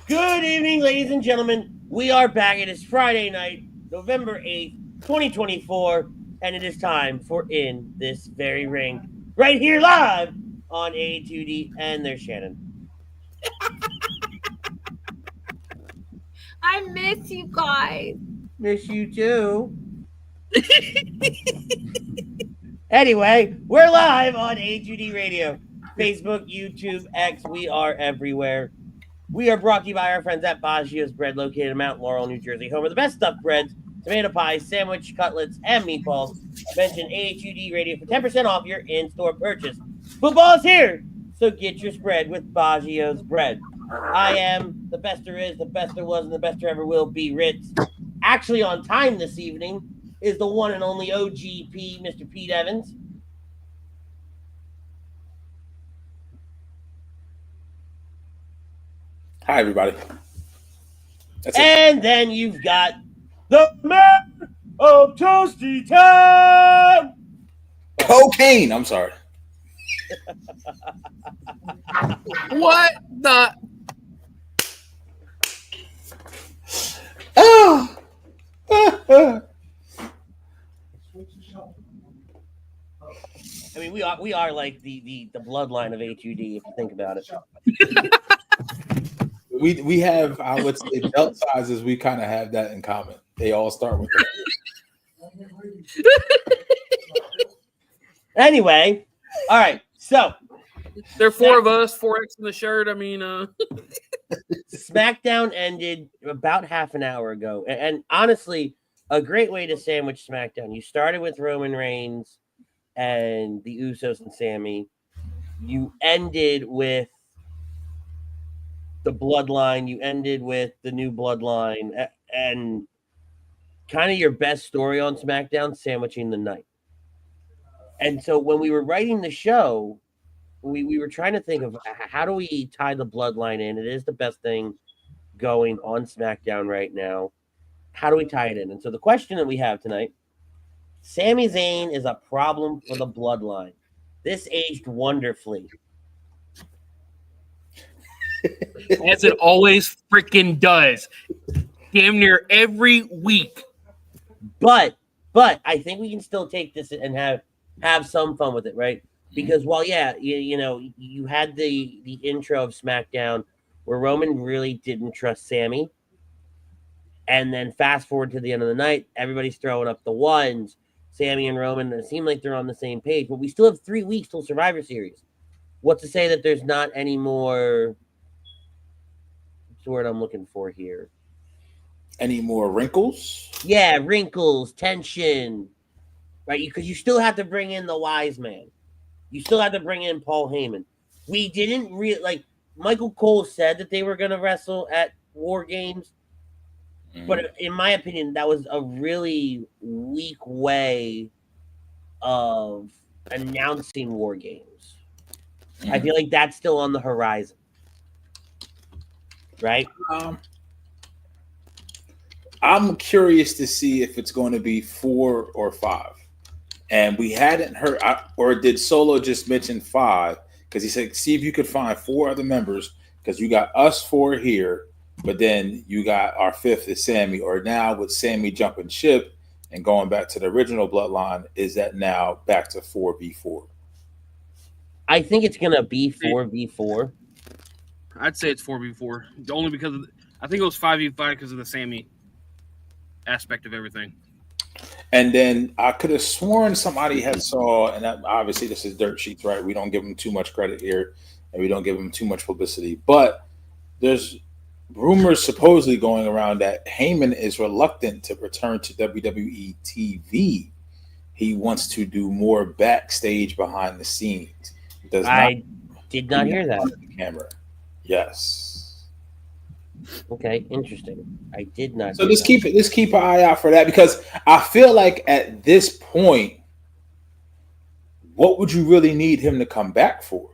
Good evening, ladies and gentlemen. We are back. It is Friday night, November 8th, 2024, and it is time for In This Very Ring, right here live on A2D. And there's Shannon. I miss you guys. Miss you too. Anyway, we're live on A2D Radio, Facebook, YouTube, X. We are everywhere. We are brought to you by our friends at Baggio's Bread, located in Mount Laurel, New Jersey, home of the best stuffed breads, tomato pies, sandwich, cutlets, and meatballs. Mention AHUD Radio for 10% off your in-store purchase. Football's here, so get your spread with Baggio's Bread. I am the best there is, the best there was, and the best there ever will be, Ritz. Actually on time this evening is the one and only OGP, Mr. Pete Evans. Hi, everybody. And then you've got the man of Toasty Town. Cocaine. I'm sorry. What the? Oh. I mean, we are like the bloodline of HUD if you think about it. We have, I would say, belt sizes. We kind of have that in common. They all start with that. Anyway, all right. So there are four of us, 4X in the shirt. I mean, Smackdown ended about half an hour ago, and honestly, a great way to sandwich Smackdown. You started with Roman Reigns and the Usos and Sami. You ended with the Bloodline. You ended with the new Bloodline, and kind of your best story on SmackDown, sandwiching the night. And so when we were writing the show, we were trying to think of how do we tie the Bloodline in. It is the best thing going on SmackDown right now. How do we tie it in? And so the question that we have tonight, Sami Zayn is a problem for the Bloodline. This aged wonderfully. as it always freaking does. Damn near every week. But I think we can still take this and have some fun with it, right? Because while you had the intro of SmackDown where Roman really didn't trust Sami, and then fast forward to the end of the night, everybody's throwing up the ones. Sami and Roman, it seemed like they're on the same page, but we still have 3 weeks till Survivor Series. What's to say that there's not any more? What's the word I'm looking for here? Any more wrinkles? Yeah, wrinkles, tension, right? Because you still have to bring in the wise man. You still have to bring in Paul Heyman. We didn't like Michael Cole said that they were going to wrestle at War Games, but in my opinion, that was a really weak way of announcing War Games. I feel like that's still on the horizon, right? I'm curious to see if it's going to be 4 or 5. And we hadn't heard, or did Solo just mention 5? Because he said, see if you could find 4 other members, because you got us 4 here, but then you got our 5th is Sami. Or now with Sami jumping ship and going back to the original Bloodline, is that now back to 4v4? I think it's going to be 4v4. I'd say it's 4v4. Only because I think it was 5v5 because of the Sami aspect of everything. And then I could have sworn somebody had saw, and obviously this is dirt sheets, right? We don't give them too much credit here, and we don't give them too much publicity. But there's rumors supposedly going around that Heyman is reluctant to return to WWE TV. He wants to do more backstage behind the scenes. I did not hear that. Camera. Yes. Okay, interesting. I did not. So let's keep an eye out for that, because I feel like at this point, what would you really need him to come back for?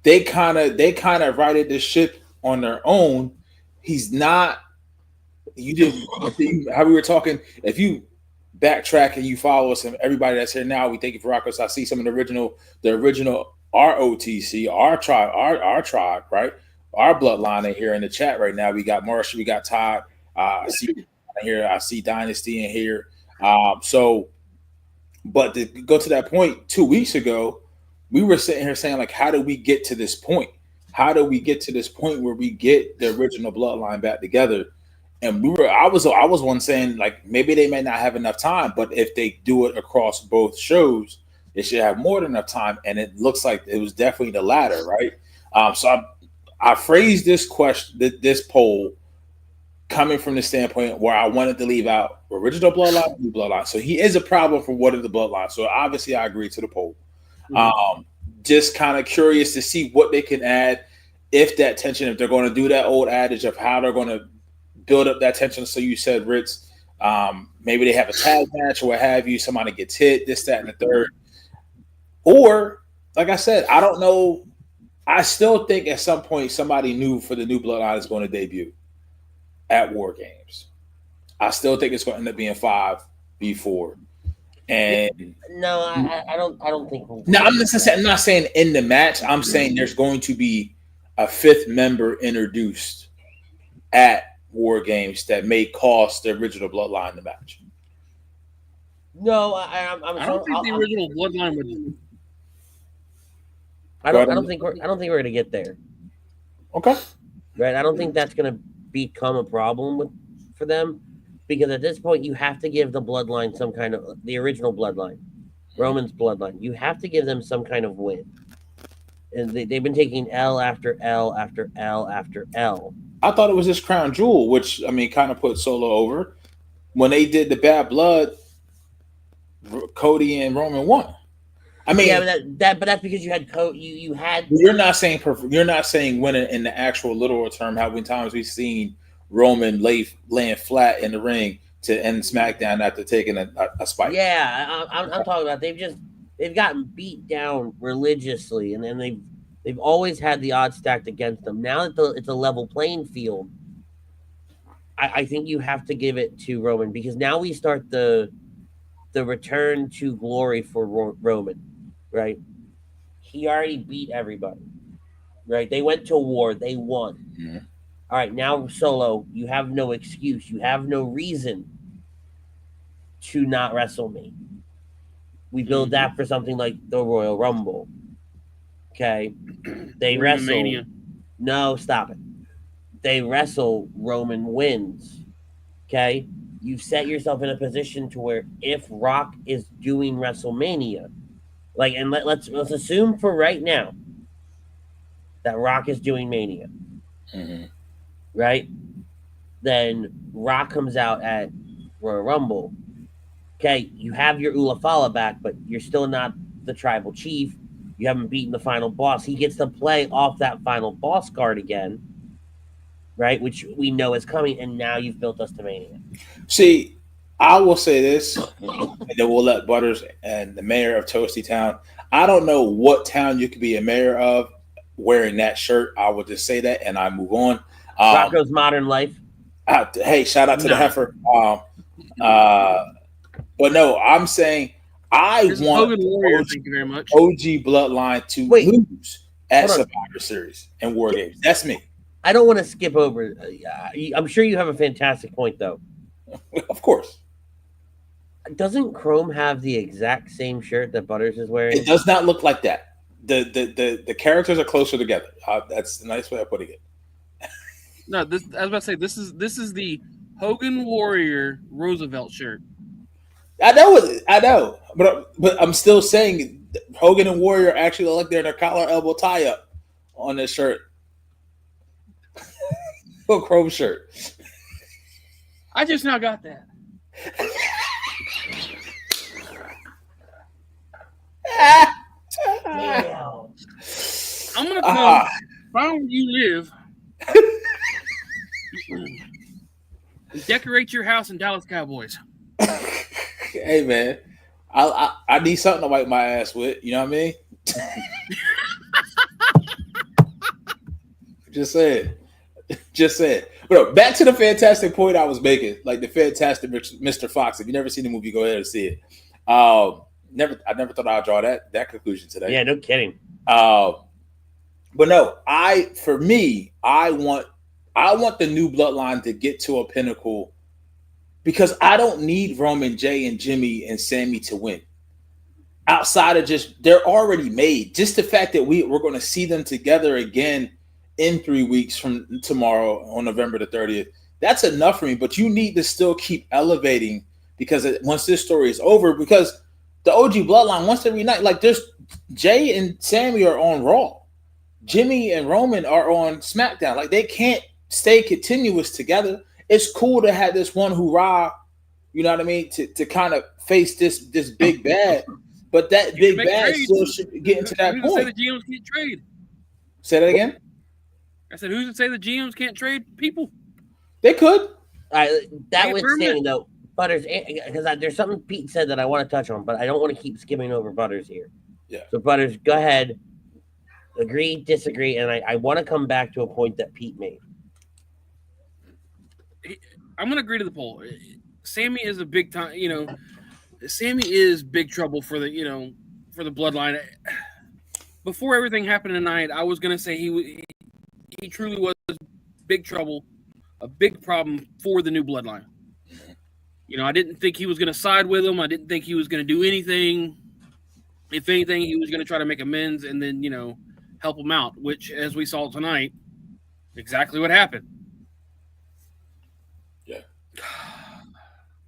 They kind of righted the ship on their own. He's not. You didn't. How we were talking. If you backtrack and you follow us, and everybody that's here now, we thank you for rocking us. I see some of the original ROTC, our tribe, right? our bloodline in here in the chat right now. We got Marshall, we got Todd. I see here. I see Dynasty in here. But to go to that point, 2 weeks ago, we were sitting here saying, like, how do we get to this point? How do we get to this point where we get the original bloodline back together? And I was one saying, like, maybe they may not have enough time, but if they do it across both shows, they should have more than enough time. And it looks like it was definitely the latter, right? So I phrased this question, this poll, coming from the standpoint where I wanted to leave out original bloodline, new bloodline. So he is a problem for what is the bloodline. So obviously I agree to the poll. Mm-hmm. Just kind of curious to see what they can add, if that tension, if they're going to do that old adage of how they're going to build up that tension. So you said, Ritz, maybe they have a tag match or what have you. Somebody gets hit, this, that, and the third. Or, like I said, I don't know. I still think at some point somebody new for the new bloodline is going to debut at War Games. I still think it's going to end up being 5v4. And no, I don't think. No, I'm not saying in the match. I'm saying there's going to be a fifth member introduced at War Games that may cost the original bloodline the match. No, I don't think the original bloodline would. I don't think we're going to get there. Okay. Right. I don't think that's going to become a problem for them, because at this point you have to give the bloodline some kind of, the original bloodline, Roman's bloodline. You have to give them some kind of win, and they've been taking L after L after L after L. I thought it was this crown jewel, which I mean, kind of put Solo over. When they did the Bad Blood, Cody and Roman won. I mean, yeah, but that's because you had you had. You're not saying perfect. You're not saying winning in the actual literal term. How many times we've seen Roman laying flat in the ring to end SmackDown after taking a spike? Yeah, I'm talking about they've gotten beat down religiously, and then they've always had the odds stacked against them. Now that it's a level playing field, I think you have to give it to Roman, because now we start the return to glory for Roman. Right, he already beat everybody. Right, they went to war, they won. Mm-hmm. All right, now Solo, you have no excuse, you have no reason to not wrestle me. We build that for something like the Royal Rumble. Okay, they wrestle. No, stop it. They wrestle. Roman wins. Okay, you've set yourself in a position to where if Rock is doing WrestleMania. Like, and let's assume for right now that Rock is doing Mania, right? Then Rock comes out at Royal Rumble. Okay, you have your Ulafala back, but you're still not the tribal chief. You haven't beaten the final boss. He gets to play off that final boss card again, right? Which we know is coming, and now you've built us to Mania. See, I will say this, and then we'll let Butters and the mayor of Toasty Town. I don't know what town you could be a mayor of wearing that shirt. I will just say that, and I move on. Rocco's Modern Life. Hey, shout out to the heifer. But no, I'm saying I want Warrior, thank you very much. OG Bloodline to lose at Survivor Series and War Games. That's me. I don't want to skip over. I'm sure you have a fantastic point, though. Of course. Doesn't Chrome have the exact same shirt that Butters is wearing? It does not look like that. The characters are closer together. That's a nice way of putting it. No, I was about to say this is the Hogan Warrior Roosevelt shirt. I know, but I'm still saying Hogan and Warrior actually look like they're in their collar elbow tie up on this shirt. A Chrome shirt. I just now got that. I'm gonna come find where you live and decorate your house in Dallas Cowboys. Hey man, I need something to wipe my ass with. You know what I mean? Just saying. But back to the fantastic point I was making, like the fantastic Mr. Fox. If you never seen the movie, go ahead and see it. I never thought I'd draw that conclusion today. Yeah, no kidding. But no, I want the new bloodline to get to a pinnacle because I don't need Roman, Jay, and Jimmy and Sami to win. Outside of just they're already made. Just the fact that we're going to see them together again in 3 weeks from tomorrow on November the 30th. That's enough for me. But you need to still keep elevating because once this story is over, because the OG bloodline, once they reunite, like there's Jay and Sami are on Raw. Jimmy and Roman are on SmackDown. Like they can't stay continuous together. It's cool to have this one hoorah, you know what I mean, to kind of face this big bad. But that big bad still should get into that point. Say the GMs can't trade. Say that again? I said, who's to say the GMs can't trade people? They could. That was saying though, Butters, because there's something Pete said that I want to touch on, but I don't want to keep skimming over Butters here. Yeah. So Butters, go ahead. Agree, disagree, and I want to come back to a point that Pete made. I'm going to agree to the poll. Sami is a big time, Sami is big trouble for the bloodline. Before everything happened tonight, I was going to say he truly was big trouble, a big problem for the new bloodline. I didn't think he was going to side with him. I didn't think he was going to do anything. If anything, he was going to try to make amends and then, help him out, which, as we saw tonight, exactly what happened. Yeah.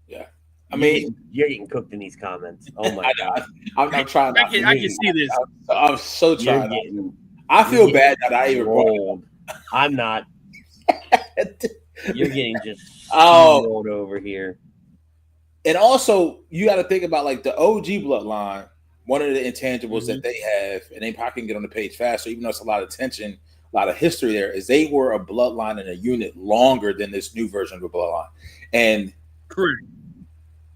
Yeah. I mean, you're getting cooked in these comments. Oh my God. I'm trying. I can see this. I'm so trying. I feel bad that I even rolled. I'm not. You're getting just rolled over here. And also, you got to think about like the OG bloodline. One of the intangibles that they have, and they probably can get on the page faster, even though it's a lot of tension, a lot of history there, is they were a bloodline and a unit longer than this new version of the bloodline. And correct.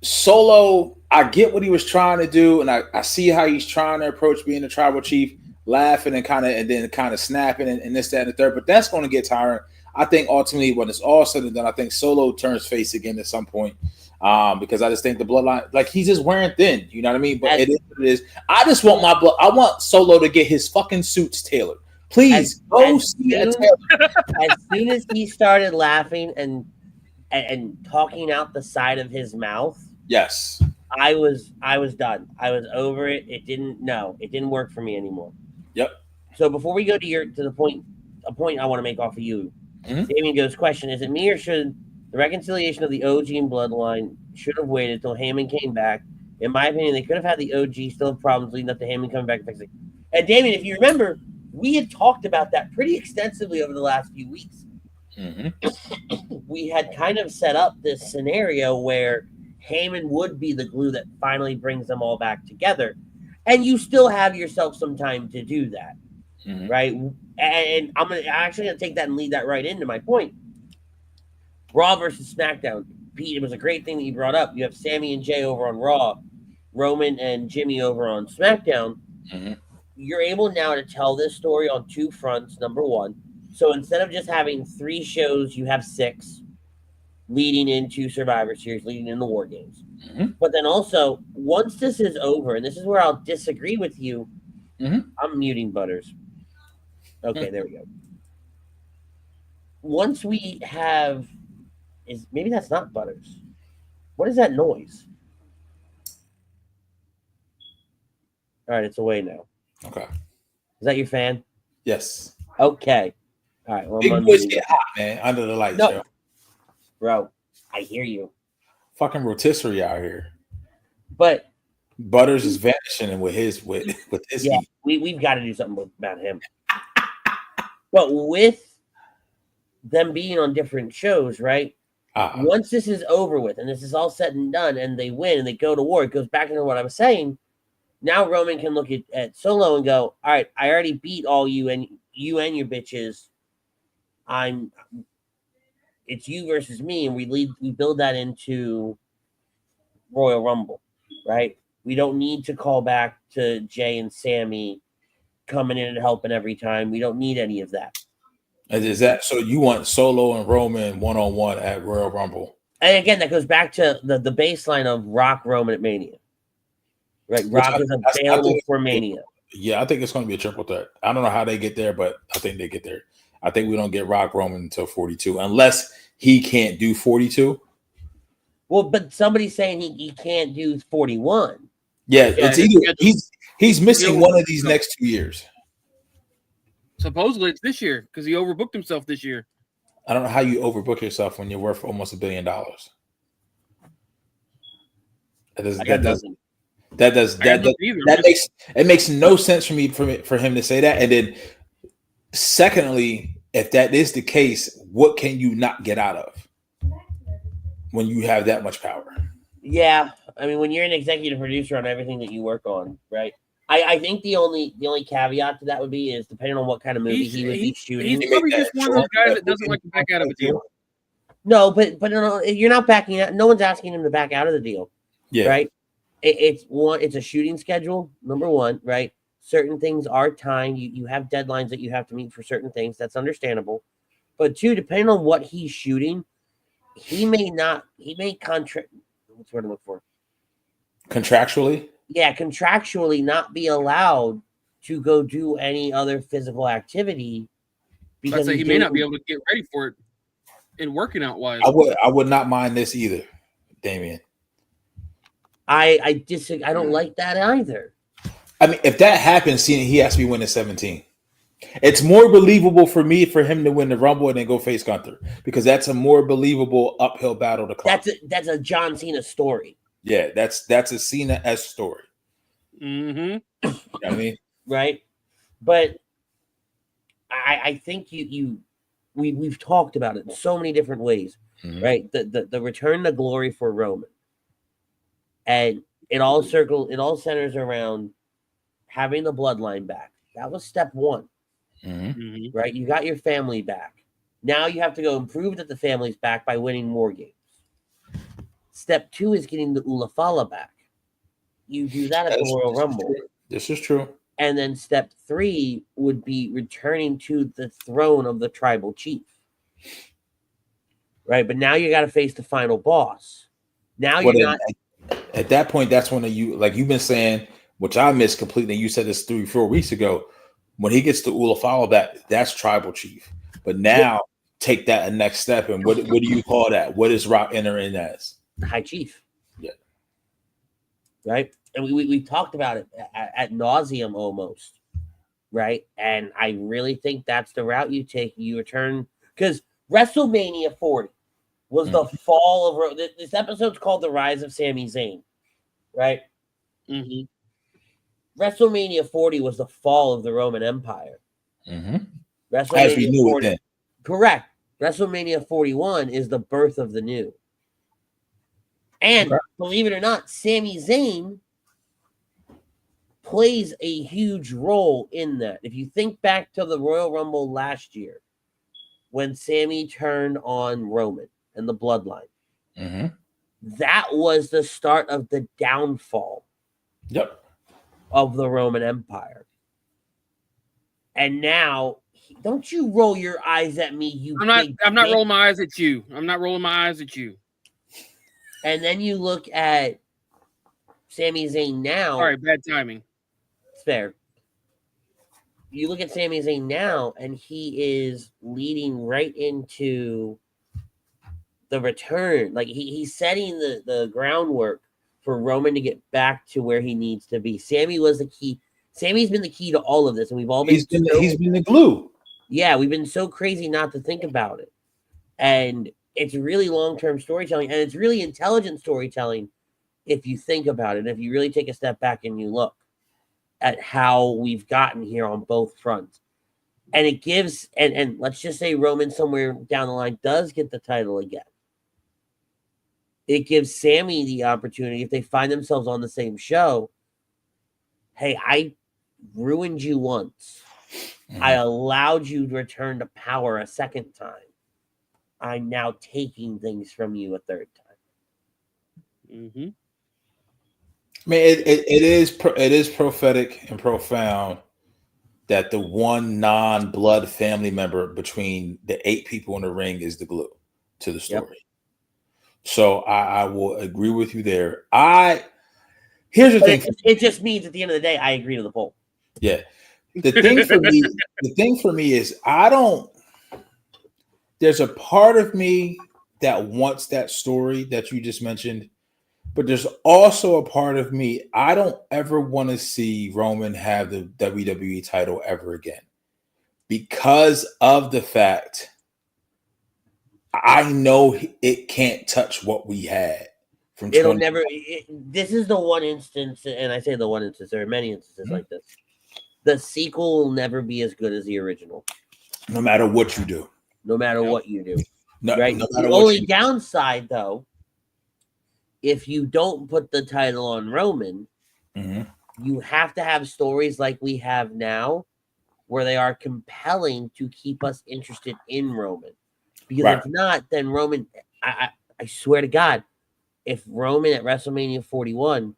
Solo, I get what he was trying to do, and I see how he's trying to approach being the tribal chief, laughing and then snapping and this, that, and the third. But that's going to get tiring. I think ultimately, when it's all said and done, I think Solo turns face again at some point. Because I just think the bloodline, like he's just wearing thin, you know what I mean? But it is what it is. I just want I want Solo to get his fucking suits tailored. Please go see a tailor. As soon as he started laughing and talking out the side of his mouth, yes, I was done. I was over it. It didn't work for me anymore. Yep. So before we go to a point I want to make off of you, Damien goes, question: is it me or should the reconciliation of the OG and Bloodline should have waited until Heyman came back? In my opinion, they could have had the OG still have problems leading up to Heyman coming back and fixing. And Damien, if you remember, we had talked about that pretty extensively over the last few weeks. We had kind of set up this scenario where Heyman would be the glue that finally brings them all back together. And you still have yourself some time to do that, right? And I'm actually going to take that and lead that right into my point. Raw versus SmackDown. Pete, it was a great thing that you brought up. You have Sami and Jay over on Raw, Roman and Jimmy over on SmackDown. You're able now to tell this story on two fronts, number one. So instead of just having 3 shows, you have 6 leading into Survivor Series, leading into War Games. But then also, once this is over, and this is where I'll disagree with you, I'm muting Butters. Okay, there we go. Once we have... maybe that's not Butters. What is that noise? All right, it's away now. Okay. Is that your fan? Yes. Okay. All right. Well, big boys get hot, man, under the lights. No. Bro, I hear you. Fucking rotisserie out here. But Butters is vanishing with his yeah, heat. We've got to do something about him. But with them being on different shows, right? Once this is over with and this is all said and done and they win and they go to war, it goes back into what I was saying. Now Roman can look at Solo and go, all right, I already beat all you and your bitches. It's you versus me, and we build that into Royal Rumble, right? We don't need to call back to Jay and Sami coming in and helping every time. We don't need any of that. Is that so? You want Solo and Roman 1-on-1 at Royal Rumble? And again, that goes back to the baseline of Rock Roman at Mania, right? Rock is available for Mania. Yeah, I think it's going to be a triple threat. I don't know how they get there, but I think they get there. I think we don't get Rock Roman until 42, unless he can't do 42. Well, but somebody's saying he can't do 41. Yeah, Yeah, it's either he's missing one of overbooked these himself. next 2 years. Supposedly it's this year because he overbooked himself this year. I don't know how you overbook yourself when you're worth almost $1 billion. That makes no sense for me for him to say that. And then secondly, if that is the case, what can you not get out of when you have that much power? Yeah, I mean, when you're an executive producer on everything that you work on, right? I think the only caveat to that would be is depending on what kind of movie he would be shooting. He's probably just one of those guys that doesn't like to back out of a deal. No, but no, you're not backing out. No one's asking him to back out of the deal. Yeah. Right. It's a shooting schedule. Number one, right? Certain things are timed. You have deadlines that you have to meet for certain things. That's understandable. But two, depending on what he's shooting, he may contract. What's the word to look for? Contractually? Yeah, contractually not be allowed to go do any other physical activity because he may not be able to get ready for it and working out wise. I would not mind this either, Damian. I disagree. I don't like that either. I mean, if that happens, he has to be winning 17. It's more believable for me for him to win the Rumble and then go face Gunther because that's a more believable uphill battle to climb. That's a John Cena story. Yeah, that's a Cena-esque story. Mm-hmm. You know what I mean? Right, but I think we've talked about it in so many different ways, right? The return to glory for Roman, and it all centers around having the bloodline back. That was step one, right? You got your family back. Now you have to go and prove that the family's back by winning more games. Step two is getting the Ulafala back. You do that at the Royal Rumble. This is true. And then step three would be returning to the throne of the tribal chief. Right? But now you got to face the final boss. Now you're not. At that point, that's when you've been saying, which I missed completely. You said this 3-4 weeks ago. When he gets to Ulafala back, that's tribal chief. But now take that a next step. And what do you call that? What is Rock entering as? The high chief. Yeah. Right? And we talked about it at nauseum almost. Right? And I really think that's the route you take. You return because WrestleMania 40 was the fall of this episode's called The Rise of Sami Zayn. Right? Mm-hmm. WrestleMania 40 was the fall of the Roman Empire. As we knew 40, it then. Correct. WrestleMania 41 is the birth of the new. And believe it or not, Sami Zayn plays a huge role in that. If you think back to the Royal Rumble last year, when Sami turned on Roman and the Bloodline, that was the start of the downfall of the Roman Empire. And now, don't you roll your eyes at me, you I'm not rolling my eyes at you. I'm not rolling my eyes at you. And then you look at Sami Zayn now. All right, bad timing. It's fair. You look at Sami Zayn now, and he is leading right into the return. Like he's setting the groundwork for Roman to get back to where he needs to be. Sami was the key. Sami's been the key to all of this, and we've all been. He's been the glue. Yeah, we've been so crazy not to think about it, and it's really long-term storytelling, and it's really intelligent storytelling if you think about it. If you really take a step back and you look at how we've gotten here on both fronts, and it gives, and let's just say Roman somewhere down the line does get the title again. It gives Sami the opportunity, if they find themselves on the same show, hey, I ruined you once. I allowed you to return to power a second time. I'm now taking things from you a third time. I mean, it is prophetic and profound that the one non-blood family member between the 8 people in the ring is the glue to the story. Yep. So I will agree with you there. Here's the thing. It just means at the end of the day, I agree to the poll. Yeah. The thing for me is there's a part of me that wants that story that you just mentioned, but there's also a part of me, I don't ever want to see Roman have the WWE title ever again because of the fact I know it can't touch what we had from It'll never. This is the one instance, and I say the one instance. There are many instances like this. The sequel will never be as good as the original, no matter what you do. No matter what you do, right? No the only downside, though, if you don't put the title on Roman, you have to have stories like we have now, where they are compelling to keep us interested in Roman. Because if not, then Roman, I swear to God, if Roman at WrestleMania 41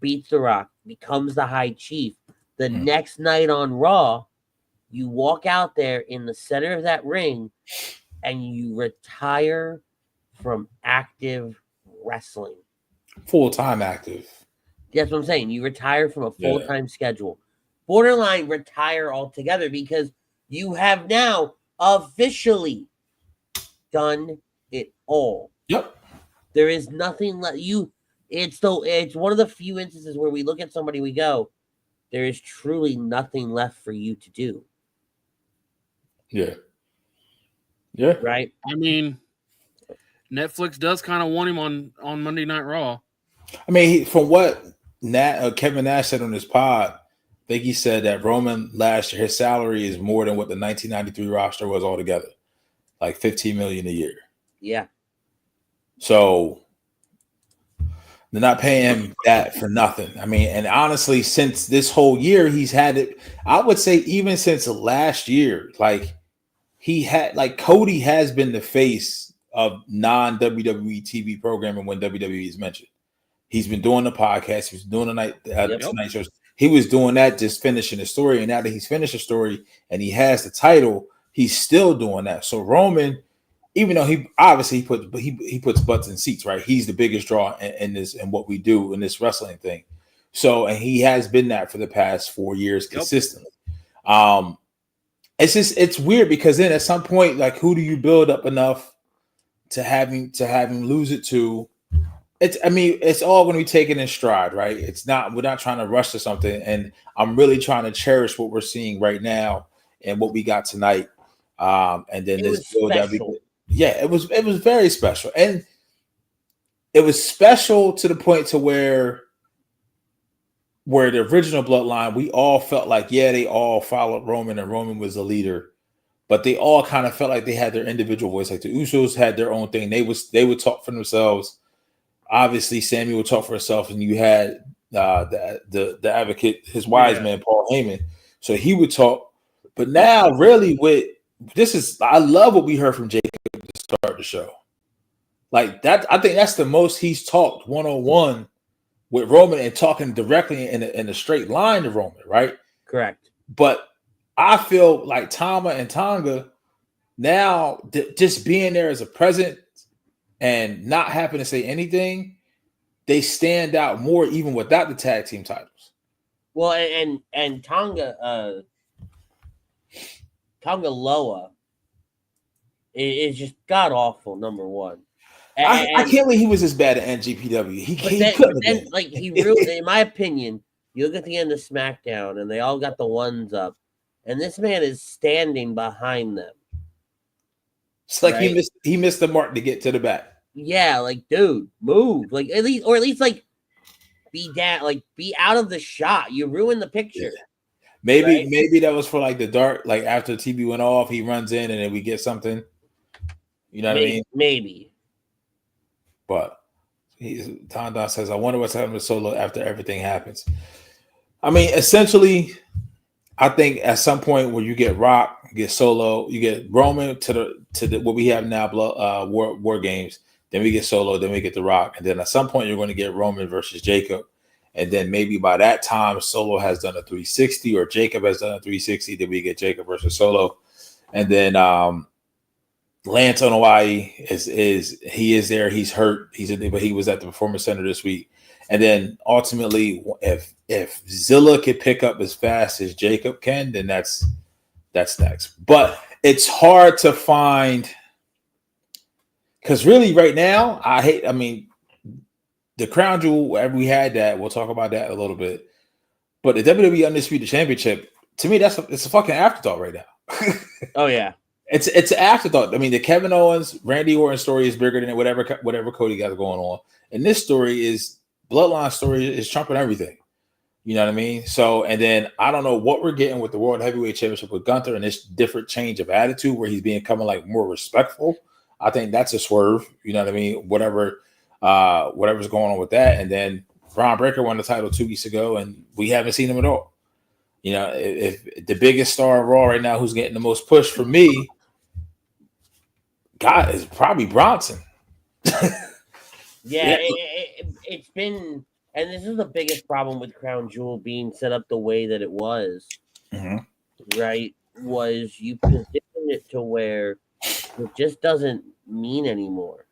beats The Rock, becomes the High Chief, the next night on Raw, you walk out there in the center of that ring and you retire from active wrestling. Full-time active. That's what I'm saying. You retire from a full-time schedule. Borderline retire altogether because you have now officially done it all. Yep. There is nothing left. It's one of the few instances where we look at somebody, we go, there is truly nothing left for you to do. Yeah. Yeah. Right. I mean, Netflix does kind of want him on Monday Night Raw. I mean, from what Kevin Nash said on his pod, I think he said that Roman last year, his salary is more than what the 1993 roster was altogether, like $15 million a year. Yeah. So they're not paying him that for nothing. I mean, and honestly, since this whole year, he's had it. I would say even since last year, like Cody has been the face of non-WWE TV programming when WWE is mentioned. He's been doing the podcast. He was doing the tonight shows. He was doing that, just finishing the story. And now that he's finished the story and he has the title, he's still doing that. So Roman, even though he puts butts in seats, right? He's the biggest draw in this and what we do in this wrestling thing. So, and he has been that for the past 4 years consistently. It's weird because then at some point, like, who do you build up enough to have him lose it to? It's all going to be taken in stride, right? We're not trying to rush to something. And I'm really trying to cherish what we're seeing right now and what we got tonight. And then this build that it was very special. And it was special to the point to where the original Bloodline, we all felt like, they all followed Roman and Roman was the leader, but they all kind of felt like they had their individual voice. Like the Usos had their own thing. They would talk for themselves. Obviously, Sammy would talk for herself, and you had the advocate, his wise man, Paul Heyman. So he would talk. But now, really, I love what we heard from Jacob to start the show. Like that, I think that's the most he's talked one-on-one with Roman and talking directly in a straight line to Roman, right? Correct. But I feel like Tama and Tonga now just being there as a present and not having to say anything, they stand out more even without the tag team titles. Well, and Tonga Loa is just god awful. Number one, I can't believe he was as bad at NGPW. He really, in my opinion, you look at the end of SmackDown and they all got the ones up, and this man is standing behind them. It's like he missed the mark to get to the back. Yeah, like, dude, move. Like at least like be down, like be out of the shot. You ruined the picture. Yeah. Maybe that was for like the dark, like after the TV went off, he runs in and then we get something. You know what I mean? Maybe. But Tonda says, I wonder what's happening to Solo after everything happens. I mean, essentially, I think at some point where you get Rock, you get Solo, you get Roman to the what we have now, War Games. Then we get Solo, then we get the Rock, and then at some point you're going to get Roman versus Jacob, and then maybe by that time Solo has done a 360 or Jacob has done a 360. Then we get Jacob versus Solo, and then Lance Onowai is there. He's hurt. But he was at the Performance Center this week, And then ultimately, if Zilla could pick up as fast as Jacob can, then that's next. But it's hard to find, because really right now, I mean, the crown jewel, wherever we had that, we'll talk about that a little bit. But the WWE Undisputed Championship, to me, it's a fucking afterthought right now. Oh yeah. It's an afterthought. I mean, the Kevin Owens, Randy Orton story is bigger than whatever Cody got going on. And this story is Bloodline story is trumping everything. You know what I mean? So, and then I don't know what we're getting with the World Heavyweight Championship with Gunther and this different change of attitude where he's becoming like more respectful. I think that's a swerve. You know what I mean? Whatever's going on with that. And then Braun Breaker won the title 2 weeks ago, and we haven't seen him at all. You know, if the biggest star of Raw right now, who's getting the most push for me, God, is probably Bronson. Yeah, it's been, and this is the biggest problem with Crown Jewel being set up the way that it was, right? Was you positioned it to where it just doesn't mean anymore.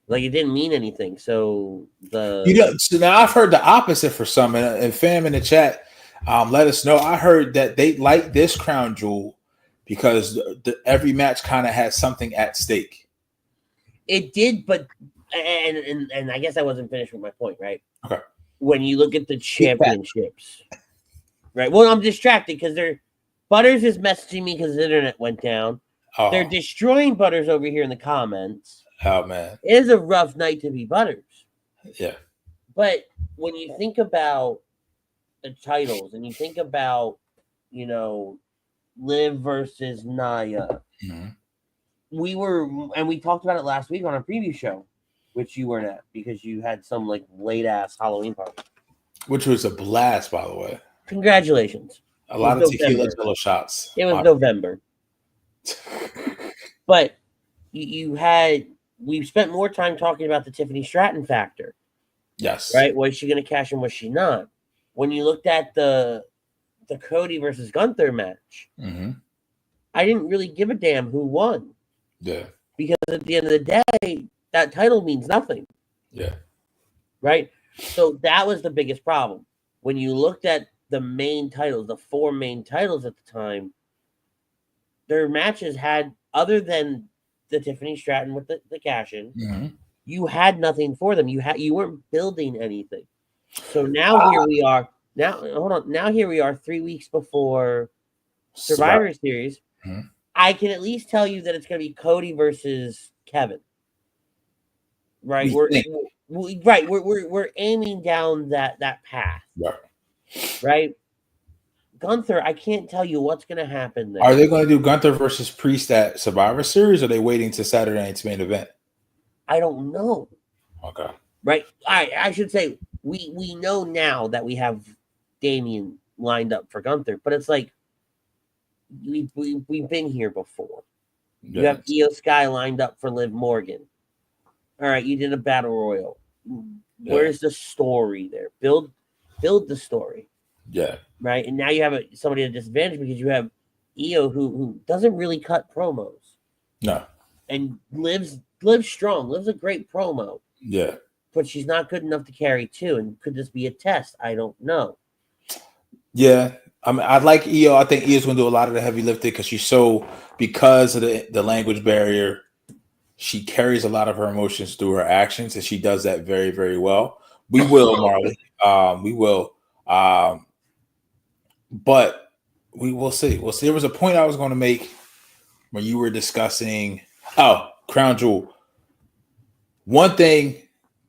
Like it didn't mean anything. So so now I've heard the opposite for some, and fam in the chat, let us know. I heard that they like this Crown Jewel because every match kind of has something at stake. It did, but and I guess I wasn't finished with my point, right? Okay. When you look at the championships, right? Well, I'm distracted because Butters is messaging me because the internet went down. Oh. They're destroying Butters over here in the comments. Oh man, it is a rough night to be Butters. Yeah. But when you think about the titles and you think about, Liv versus Nia, we talked about it last week on our preview show, which you weren't at because you had some like late ass Halloween party, which was a blast, by the way. Congratulations. A lot of tequila jello shots. It was November. But we've spent more time talking about the Tiffany Stratton factor. Yes. Right? Was she going to cash in? Was she not? When you looked at the Cody versus Gunther match, I didn't really give a damn who won. Yeah. Because at the end of the day, that title means nothing. Yeah. Right? So that was the biggest problem. When you looked at the main titles, the 4 main titles at the time, their matches had, other than the Tiffany Stratton with the cash-in, you had nothing for them. You weren't building anything. So now here we are. Now here we are 3 weeks before Survivor Series. I can at least tell you that it's going to be Cody versus Kevin. Right? We're aiming down that path. Right? Gunther, I can't tell you what's going to happen there. Are they going to do Gunther versus Priest at Survivor Series, or are they waiting to Saturday night's main event? I don't know. Okay. Right? I should say we know now that we have Damian lined up for Gunther, but it's like we've been here before. You have Io Sky lined up for Liv Morgan. All right, you did a battle royal. Where's the story there? Build the story. Yeah. Right, and now you have somebody at a disadvantage because you have Io who doesn't really cut promos. No. And lives strong. Lives a great promo. Yeah. But she's not good enough to carry 2. And could this be a test? I don't know. Yeah. I mean, I like Io. I think Io's going to do a lot of the heavy lifting because of the language barrier, she carries a lot of her emotions through her actions, and she does that very, very well. We will, Marley. We will. But we will see. We'll see. There was a point I was going to make when you were discussing Crown Jewel. One thing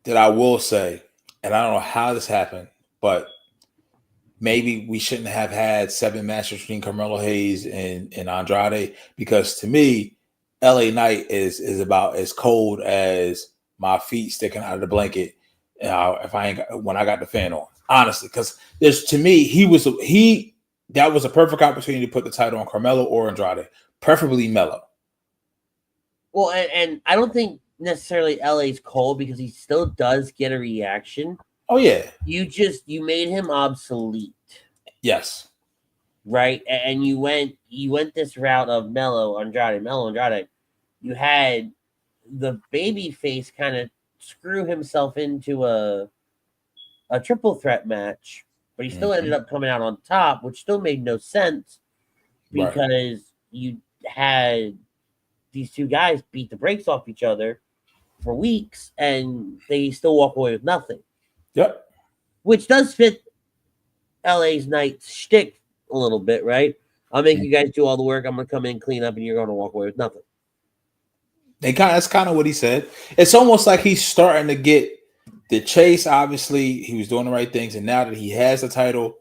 that I will say, and I don't know how this happened, but maybe we shouldn't have had 7 matches between Carmelo Hayes and Andrade, because to me, LA Knight is about as cold as my feet sticking out of the blanket when I got the fan on. Honestly, because that was a perfect opportunity to put the title on Carmelo or Andrade, preferably Melo. Well, and I don't think necessarily LA's cold because he still does get a reaction. Oh yeah. You made him obsolete. Yes. Right? And you went this route of Melo Andrade. You had the baby face kind of screw himself into a a triple threat match, but he still ended up coming out on top, which still made no sense because you had these two guys beat the brakes off each other for weeks and they still walk away with nothing. Yep. Which does fit LA's Knight's shtick a little bit, right? I'll make you guys do all the work. I'm going to come in, clean up, and you're going to walk away with nothing. That's kind of what he said. It's almost like he's starting to get the chase. Obviously, he was doing the right things, and now that he has the title,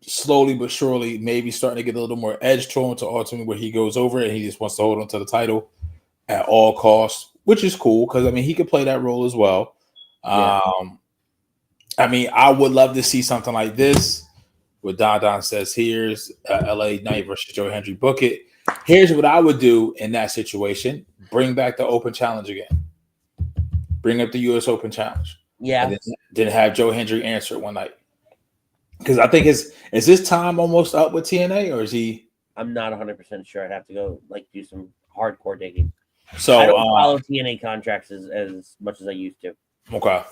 slowly but surely, maybe starting to get a little more edge to him to ultimately where he goes over it and he just wants to hold on to the title at all costs, which is cool because I mean he could play that role as well. Yeah. I mean, I would love to see something like this. What Don says, here's LA Knight versus Joe Hendry. Book it. Here's what I would do in that situation: bring back the Open Challenge again. Bring up the U.S. Open Challenge. Yeah. And then have Joe Hendry answer it one night. Because I think is this time almost up with TNA, or is he? I'm not 100% sure. I'd have to go do some hardcore digging. So I don't follow TNA contracts as much as I used to. Okay.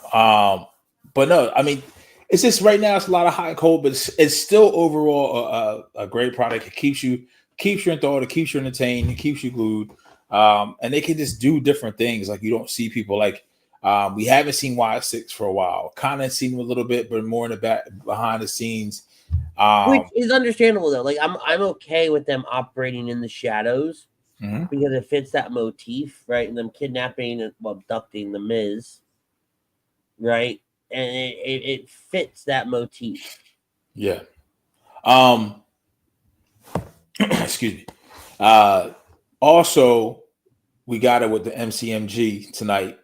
But no, I mean, it's just right now it's a lot of hot and cold, but it's still overall a great product. It keeps you in thought, it keeps you entertained, it keeps you glued. And they can just do different things. Like you don't see people like we haven't seen Y6 for a while. Kind of seen him a little bit, but more in the back behind the scenes. Which is understandable though. Like I'm okay with them operating in the shadows because it fits that motif, right? And them kidnapping and abducting the Miz, right? And it fits that motif. Yeah. Excuse me. Also, we got it with the MCMG tonight.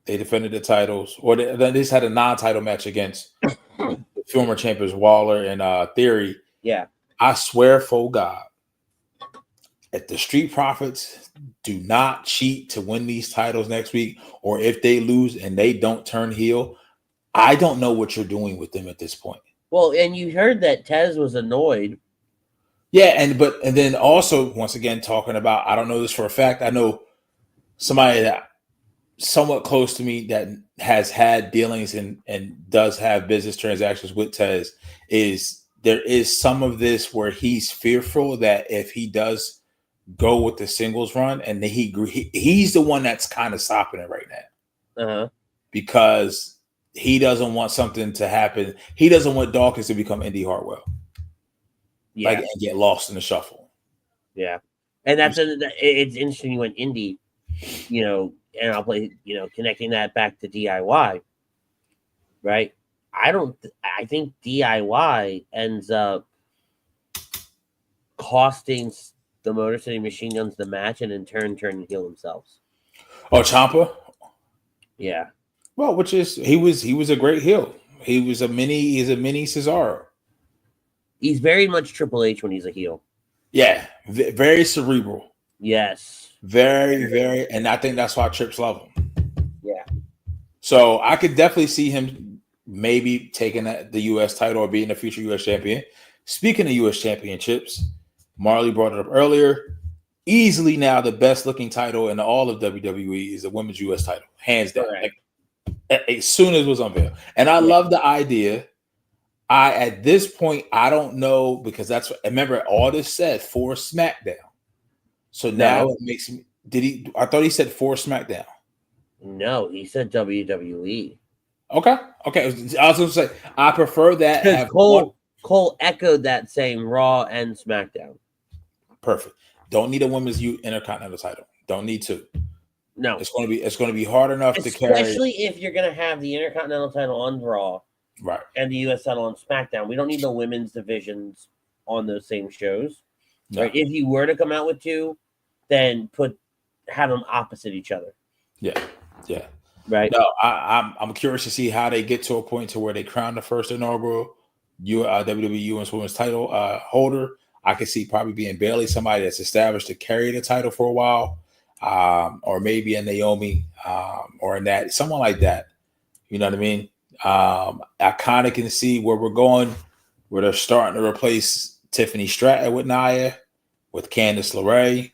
They defended the titles, or they just had a non-title match against the former champions Waller and Theory. Yeah. I swear, for God, if the Street Profits do not cheat to win these titles next week, or if they lose and they don't turn heel, I don't know what you're doing with them at this point. Well, and you heard that Tez was annoyed. Yeah, and then also once again talking about, I don't know this for a fact. I know somebody that somewhat close to me that has had dealings and does have business transactions with Tez. There is some of this where he's fearful that if he does go with the singles run, and he's the one that's kind of stopping it right now, because he doesn't want something to happen. He doesn't want Dawkins to become Indy Hartwell, and get lost in the shuffle. Yeah, and it's interesting you went Indy, and I'll play, connecting that back to DIY, right? I think DIY ends up costing the Motor City Machine Guns the match, and in turn turning heel themselves. Oh, Ciampa? Yeah. Well, which is he was a great heel. He's a mini Cesaro. He's very much Triple H when he's a heel. Yeah, very cerebral. Yes. Very, very, and I think that's why Trips love him. Yeah. So I could definitely see him maybe taking the U.S. title or being a future U.S. champion. Speaking of U.S. championships, Marley brought it up earlier. Easily now the best looking title in all of WWE is the women's U.S. title, hands down. Right. As soon as it was unveiled, and I love the idea. At this point, I don't know, because that's what, remember all this said for SmackDown. So now it makes me. I thought he said for SmackDown. No, he said WWE. Okay. I was going to say I prefer that. Because Cole echoed that saying Raw and SmackDown. Perfect. Don't need a women's Intercontinental title. Don't need to. No, it's going to be hard enough to carry, especially if you're going to have the Intercontinental title on Raw, right, and the U.S. title on SmackDown. We don't need the women's divisions on those same shows. No. Right? If you were to come out with two, then have them opposite each other. Yeah. Right. No, I'm curious to see how they get to a point to where they crown the first inaugural WWE U.S. Women's title holder. I could see probably being Bayley, somebody that's established to carry the title for a while, or maybe a Naomi, or in that, someone like that. You know what I mean? I kind of can see where we're going, where they're starting to replace Tiffany Stratton with Nia, with Candice LeRae.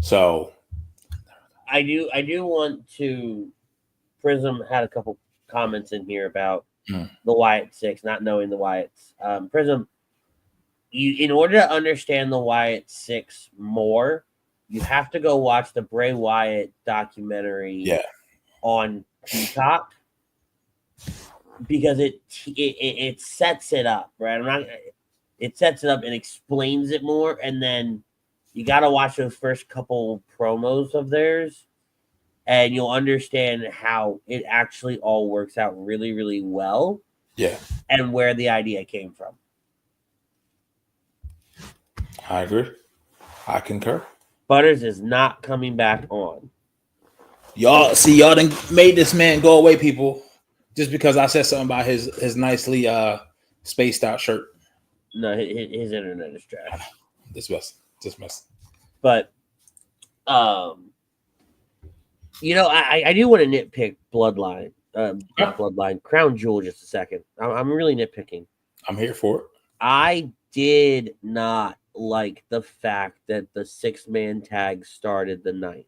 So I do want to. Prism had a couple comments in here about the Wyatt Six, not knowing the Wyatts. Prism, in order to understand the Wyatt Six more, you have to go watch the Bray Wyatt documentary on Peacock, because it sets it up, right? It sets it up and explains it more, and then you got to watch those first couple promos of theirs, and you'll understand how it actually all works out really, really well. Yeah. And where the idea came from. I agree. I concur. Butters is not coming back on. Y'all done made this man go away, people, just because I said something about his nicely spaced out shirt. No, his internet is trash. Dismiss. But I do want to nitpick Bloodline. Not Bloodline, Crown Jewel, just a second. I'm really nitpicking. I'm here for it. I did not like the fact that the 6-man tag started the night.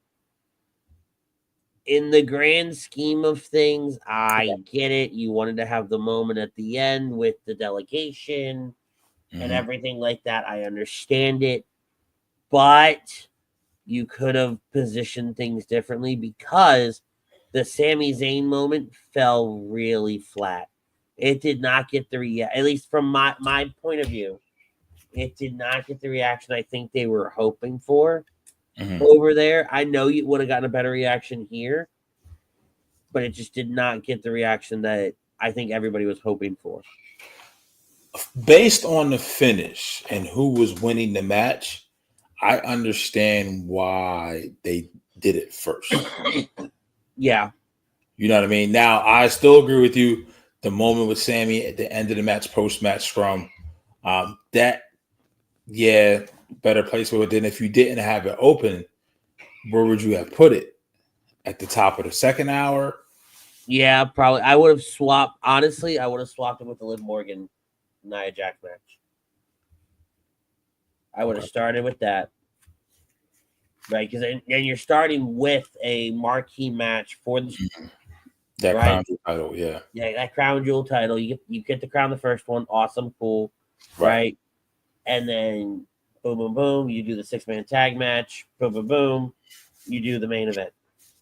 In the grand scheme of things, I get it. You wanted to have the moment at the end with the delegation and everything like that. I understand it. But you could have positioned things differently, because the Sami Zayn moment fell really flat. It did not get the at least from my point of view, it did not get the reaction I think they were hoping for over there. I know you would have gotten a better reaction here, but it just did not get the reaction that I think everybody was hoping for. Based on the finish and who was winning the match, I understand why they did it first. Yeah. You know what I mean? Now, I still agree with you. The moment with Sammy at the end of the match, post-match scrum, better place with it than if you didn't have it open. Where would you have put it? At the top of the second hour? Yeah, probably. I would have swapped. Honestly, I would have swapped it with the Liv Morgan Nia Jax match. I would have started with that. Right, because then you're starting with a marquee match for the that crown jewel title, that crown jewel title. You get to crown the first one, awesome, cool, right? And then boom, boom, boom. You do the 6-man tag match, boom, boom, boom. You do the main event.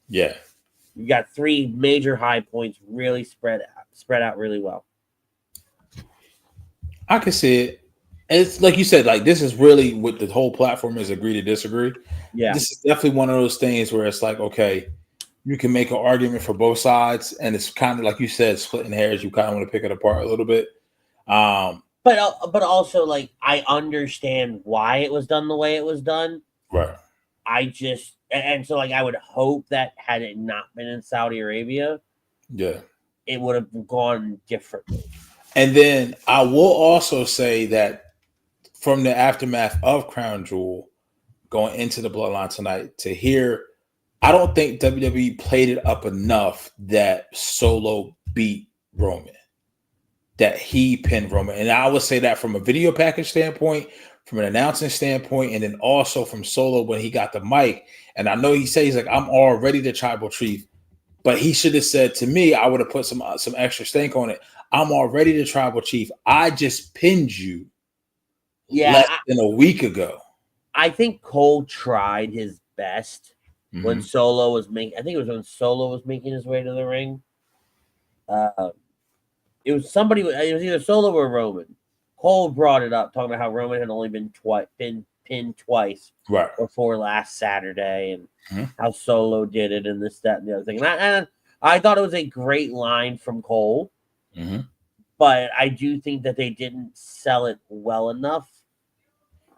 Yeah, you got 3 major high points, really spread out really well. I can see it. It's like you said, like this is really what the whole platform is: agree to disagree. Yeah, this is definitely one of those things where it's like, okay, you can make an argument for both sides, and it's kind of like you said, splitting hairs. You kind of want to pick it apart a little bit. But also, like, I understand why it was done the way it was done. Right. So like I would hope that had it not been in Saudi Arabia, it would have gone differently. And then I will also say that from the aftermath of Crown Jewel going into the Bloodline tonight, to hear, I don't think WWE played it up enough that Solo beat Roman, that he pinned Roman. And I would say that from a video package standpoint, from an announcing standpoint, and then also from Solo when he got the mic. And I know he says, he's like, I'm already the tribal chief, but he should have said to me, I would have put some extra stank on it. I'm already the tribal chief. I just pinned you less than a week ago. I think Cole tried his best when Solo was making. I think it was when Solo was making his way to the ring. It was somebody. It was either Solo or Roman. Cole brought it up, talking about how Roman had only been pinned twice, before last Saturday, and how Solo did it, and this, that, and the other thing. And I thought it was a great line from Cole, but I do think that they didn't sell it well enough.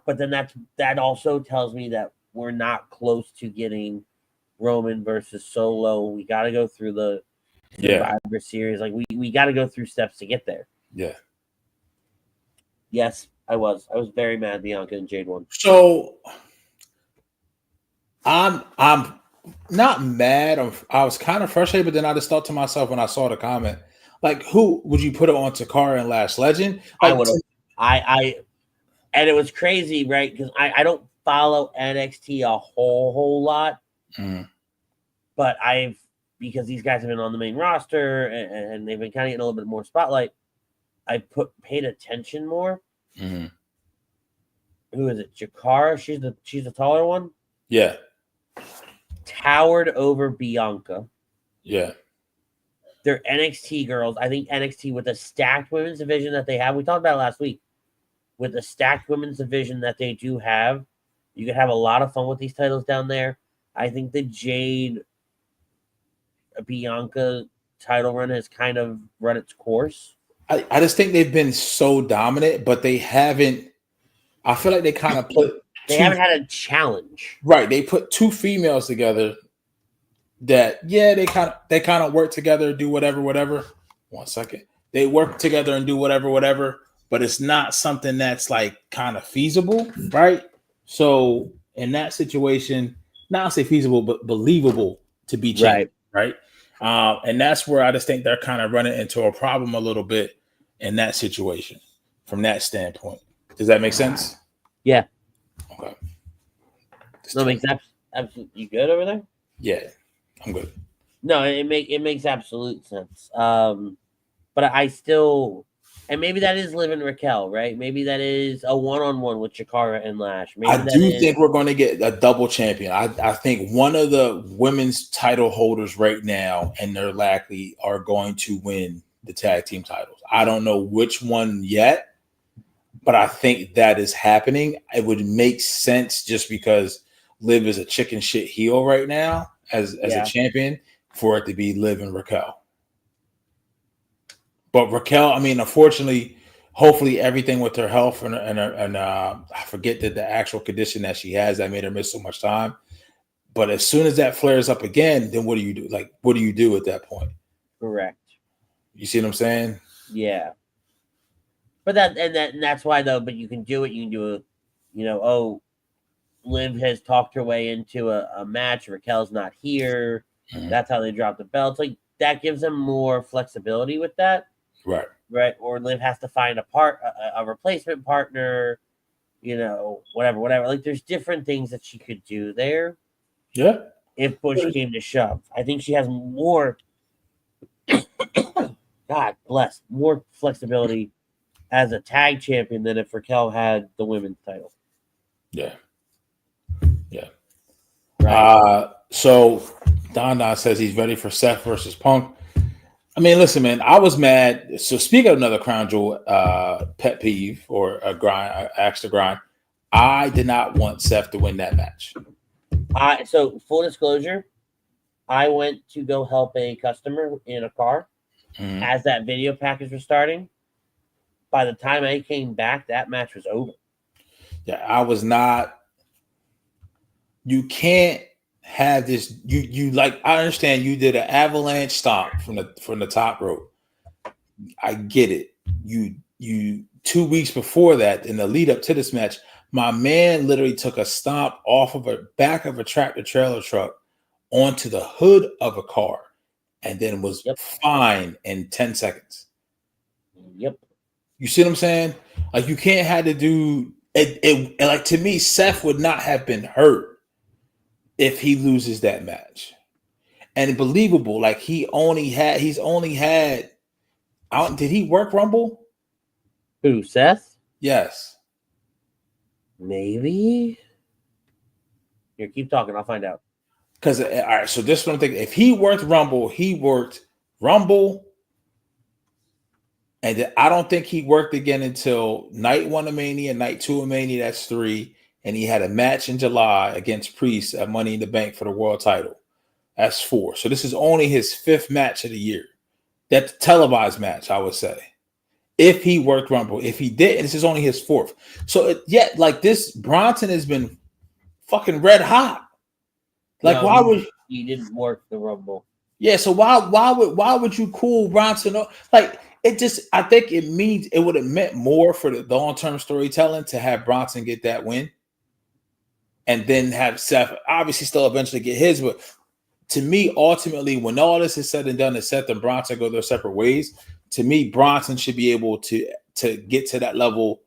But then that also tells me that we're not close to getting Roman versus Solo. We got to go through the Survivor Series. Like we got to go through steps to get there. Yeah. Yes, I was very mad Bianca and Jade won. So I'm not mad. I was kind of frustrated, but then I just thought to myself when I saw the comment, like, who would you put it on Takara and Last Legend? Like, I would have. And it was crazy, right? Because I don't follow NXT a whole lot, but I've because these guys have been on the main roster and they've been kind of getting a little bit more spotlight, I paid attention more. Mm-hmm. Who is it? Jakara? She's the taller one? Yeah. Towered over Bianca. Yeah. They're NXT girls. I think NXT with a stacked women's division that they have. We talked about it last week. With the stacked women's division that they do have, you can have a lot of fun with these titles down there. I think the Jade Bianca title run has kind of run its course. I just think they've been so dominant, but they haven't. I feel like they kind of put. They haven't had a challenge. Right. They put two females together that, they kind of work together, do whatever. 1 second. They work together and do whatever, but it's not something that's like kind of feasible, right? So in that situation, not say feasible, but believable to be changed, right? And that's where I just think they're kind of running into a problem a little bit in that situation from that standpoint. Does that make sense? Yeah. Okay. No, makes absolutely. You good over there? Yeah, I'm good. No, it makes absolute sense. But I still, and maybe that is Liv and Raquel, right? Maybe that is a one-on-one with Jakara and Lash. Maybe I do think we're going to get a double champion. I think one of the women's title holders right now, and they're likely are going to win the tag team titles. I don't know which one yet, but I think that is happening. It would make sense just because Liv is a chicken shit heel right now as a champion for it to be Liv and Raquel. But Raquel, I mean, unfortunately, hopefully everything with her health and I forget the actual condition that she has that made her miss so much time. But as soon as that flares up again, then what do you do? Like, what do you do at that point? Correct. You see what I'm saying? Yeah. But that's why though. But you can do it. You can do it. Liv has talked her way into a match. Raquel's not here. Mm-hmm. That's how they drop the belts. Like that gives them more flexibility with that. Right. Or Liv has to find a replacement partner. Whatever. Like there's different things that she could do there. Yeah. If push came to shove, I think she has more. God bless, more flexibility as a tag champion than if Raquel had the women's title. Yeah. Right. So Don says he's ready for Seth versus Punk. I mean, listen, man, I was mad. So speaking of another crown jewel pet peeve or a axe to grind, I did not want Seth to win that match. So full disclosure, I went to go help a customer in a car as that video package was starting. By the time I came back, that match was over. Yeah, I was not. You can't have this. You like. I understand you did an avalanche stomp from the top rope. I get it. You 2 weeks before that, in the lead up to this match, my man literally took a stomp off of a back of a tractor trailer truck onto the hood of a car, and then was fine in 10 seconds. Yep. You see what I'm saying? Like you can't have to do it. Like to me, Seth would not have been hurt if he loses that match. And believable, like he's only had. Did he work Rumble? Who, Seth? Yes. Maybe. Here, keep talking. I'll find out. Because all right, so this one thing: if he worked Rumble, and I don't think he worked again until night 1 of Mania, night 2 of Mania. That's 3, and he had a match in July against Priest at Money in the Bank for the world title. That's 4. So this is only his 5th match of the year. That's a televised match, I would say. If he worked Rumble, if he didn't, this is only his 4th. So like this, Bronson has been fucking red hot. Like why would he didn't work the Rumble? Yeah, so why would you cool Bronson? Like it just, I think it means it would have meant more for the long-term storytelling to have Bronson get that win, and then have Seth obviously still eventually get his. But to me, ultimately, when all this is said and done, and Seth and Bronson go their separate ways, to me, Bronson should be able to get to that level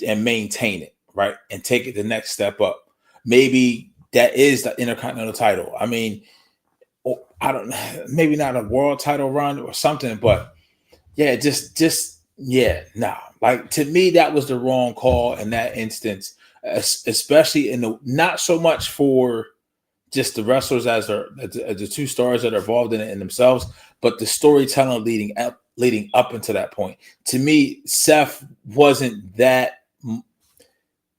and maintain it, right, and take it the next step up. Maybe that is the Intercontinental title. I mean, I don't know, maybe not a world title run or something, but yeah, no. Like to me, that was the wrong call in that instance, especially in the not so much for just the wrestlers as the two stars that are involved in it in themselves, but the storytelling leading up into that point. To me, Seth wasn't that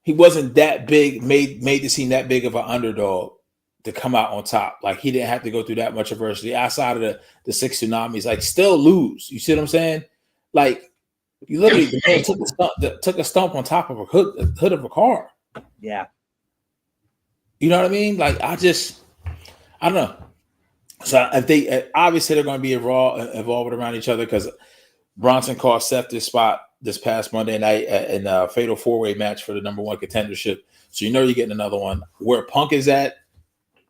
big, made to seem that big of an underdog to come out on top. Like he didn't have to go through that much adversity outside of the six tsunamis. Like still lose. You see what I'm saying? Like you literally the man took a stump on top of a hood of a car. Yeah. You know what I mean? Like I don't know. So if they obviously they're going to be involved around each other because Bronson cost Seth this spot this past Monday night in a fatal 4-way match for the number one contendership. So you know you're getting another one. Where Punk is at,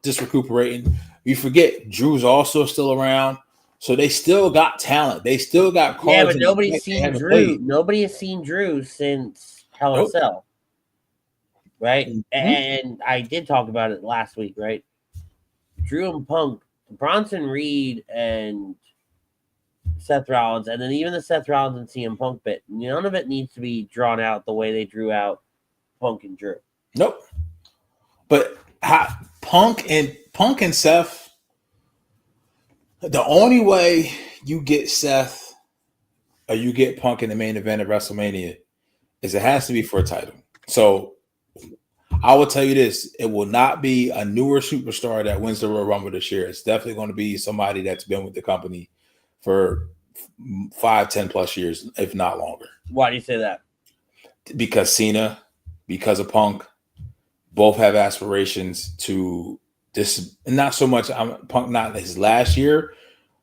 just recuperating. You forget Drew's also still around. So they still got talent. They still got cards. Yeah, but nobody's seen Drew. Played. Nobody has seen Drew since Hell in a Cell. Right? Mm-hmm. And I did talk about it last week, right? Drew and Punk, Bronson Reed and Seth Rollins, and then even the Seth Rollins and CM Punk bit, none of it needs to be drawn out the way they drew out Punk and Drew. Nope. But Punk and Seth, the only way you get Seth or you get Punk in the main event of WrestleMania is it has to be for a title. So I will tell you this, it will not be a newer superstar that wins the Royal Rumble this year. It's definitely going to be somebody that's been with the company for 5-10 plus years, if not longer. Why do you say that? Because Cena, because of Punk, both have aspirations to this. Not so much Punk, not his last year,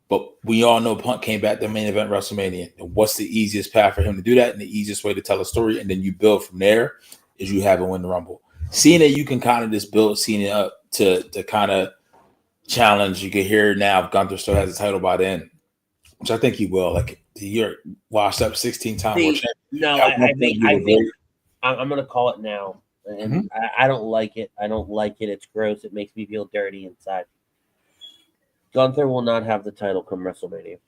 but we all know Punk came back to main event WrestleMania. And what's the easiest path for him to do that? And the easiest way to tell a story, and then you build from there, is you have him win the Rumble. Cena, you can kind of just build Cena up to kind of challenge. You can hear now if Gunther still has a title by then, which I think he will. Like you're washed up 16 times. No, I think I'm going to call it now, and I don't like it. I don't like it. It's gross. It makes me feel dirty inside. Gunther will not have the title come WrestleMania.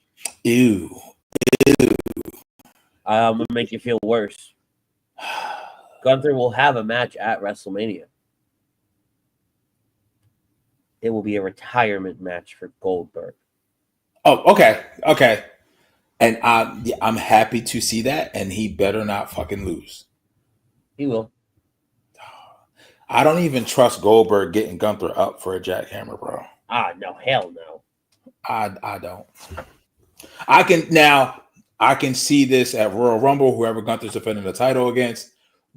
Ew. I'm going to make you feel worse. Gunther will have a match at WrestleMania. It will be a retirement match for Goldberg. Oh, okay. And I'm happy to see that, and he better not fucking lose. He will. I don't even trust Goldberg getting Gunther up for a jackhammer, bro. No, hell no. I don't. I can see this at Royal Rumble, whoever Gunther's defending the title against,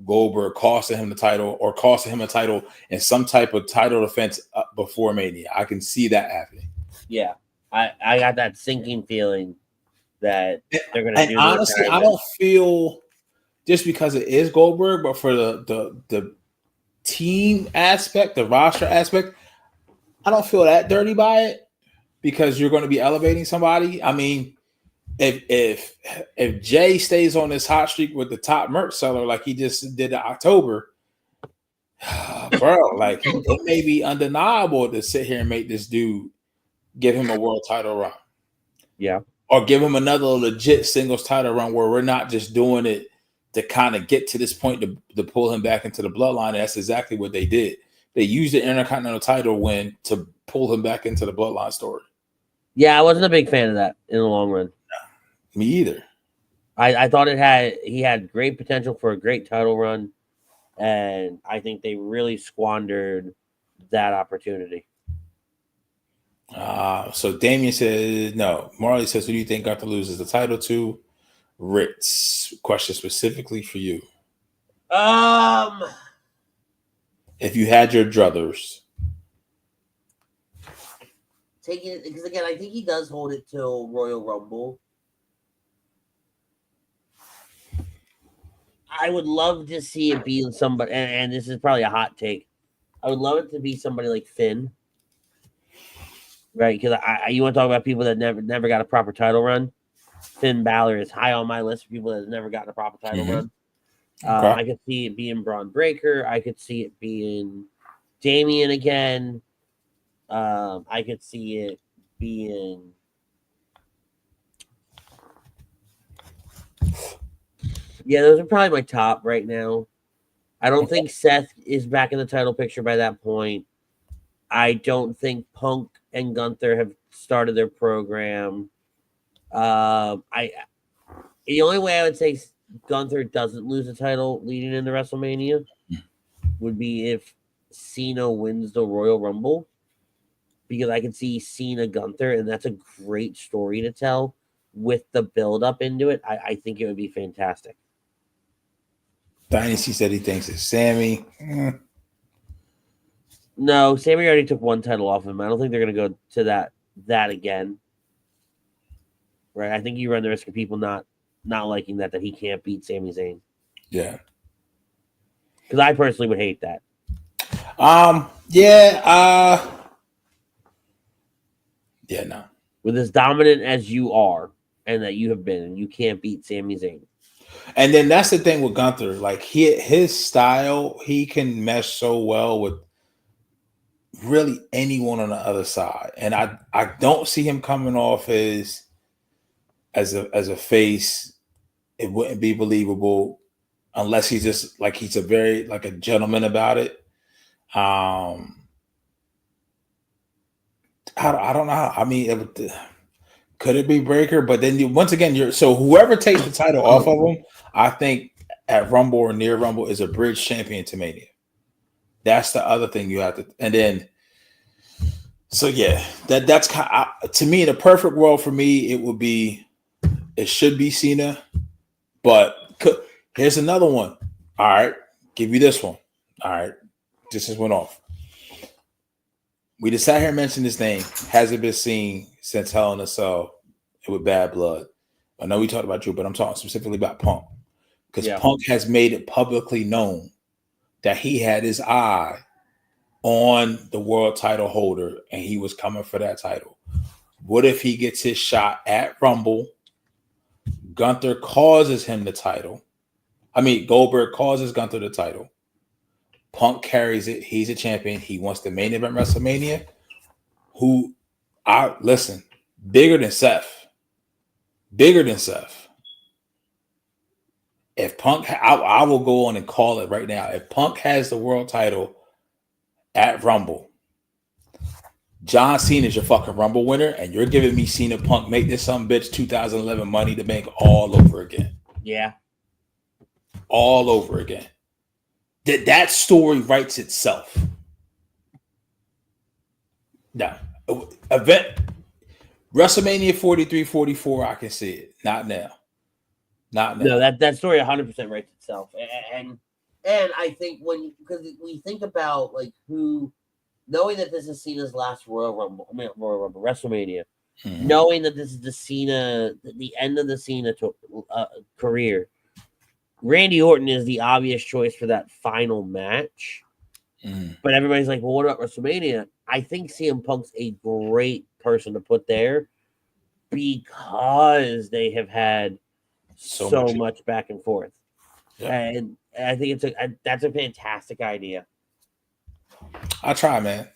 Goldberg costing him the title or costing him a title in some type of title defense before Mania. I can see that happening. Yeah. I got that sinking feeling that they're going to do. Honestly, I don't feel just because it is Goldberg, but for the team aspect, the roster aspect, I don't feel that dirty by it because you're going to be elevating somebody. I mean, if Jay stays on this hot streak with the top merch seller like he just did in October, bro, like it may be undeniable to sit here and make this dude give him a world title run. Yeah. Or give him another legit singles title run where we're not just doing it to kind of get to this point to pull him back into the bloodline. And that's exactly what they did. They used the Intercontinental title win to pull him back into the bloodline story. Yeah, I wasn't a big fan of that in the long run. Me either. I thought he had great potential for a great title run, and I think they really squandered that opportunity. So Damien says no. Marley says, who do you think got to lose the title to? Ritz. Question specifically for you. If you had your druthers. Taking it because again, I think he does hold it till Royal Rumble. I would love to see it be somebody, and this is probably a hot take. I would love it to be somebody like Finn, right? Because you want to talk about people that never got a proper title run. Finn Balor is high on my list of people that have never gotten a proper title run. Okay. I could see it being Braun Breaker. I could see it being Damian again. I could see it being. Yeah, those are probably my top right now. I don't think Seth is back in the title picture by that point. I don't think Punk and Gunther have started their program. I the only way I would say Gunther doesn't lose the title leading into WrestleMania would be if Cena wins the Royal Rumble, because I can see Cena Gunther, and that's a great story to tell with the build up into it. I think it would be fantastic. Dynasty said he thinks it's Sammy. No, Sammy already took one title off him. I don't think they're going to go to that again. Right? I think you run the risk of people not liking that he can't beat Sami Zayn. Yeah. Because I personally would hate that. Yeah. Yeah, no. With as dominant as you are and that you have been, and you can't beat Sami Zayn. And then that's the thing with Gunther. Like his style, he can mesh so well with really anyone on the other side. And I don't see him coming off as a face. It wouldn't be believable unless he's just like he's a very like a gentleman about it. I don't know. I mean, could it be Breaker? But then once again, so whoever takes the title off of him, I think at Rumble or near Rumble is a bridge champion to Mania. That's the other thing you have to, and then. So yeah, that's kind of, to me in a perfect world for me, it should be Cena, but here's another one. All right, give you this one. All right, this just went off. We just sat here and mentioned his name. Hasn't been seen since Hell in a Cell with Bad Blood. I know we talked about Drew, but I'm talking specifically about Punk. Because Punk has made it publicly known that he had his eye on the world title holder and he was coming for that title. What if he gets his shot at Rumble? Gunther causes him the title. I mean, Goldberg causes Gunther the title. Punk carries it. He's a champion. He wants the main event WrestleMania. Listen, bigger than Seth. Bigger than Seth. If Punk, I will go on and call it right now. If Punk has the world title at Rumble, John Cena is your fucking Rumble winner, and you're giving me Cena Punk make this some bitch 2011 Money to Bank all over again. Yeah. All over again. That story writes itself. Now, event WrestleMania 43, 44, I can see it. Not now. Not now. No, that story 100% writes itself. And I think because we think about like who, knowing that this is Cena's last WrestleMania, knowing that this is the end of the Cena career, Randy Orton is the obvious choice for that final match. But everybody's like, well, what about WrestleMania? I think CM Punk's a great person to put there because they have had so much back and forth. Yeah. And I think that's a fantastic idea. I try, man.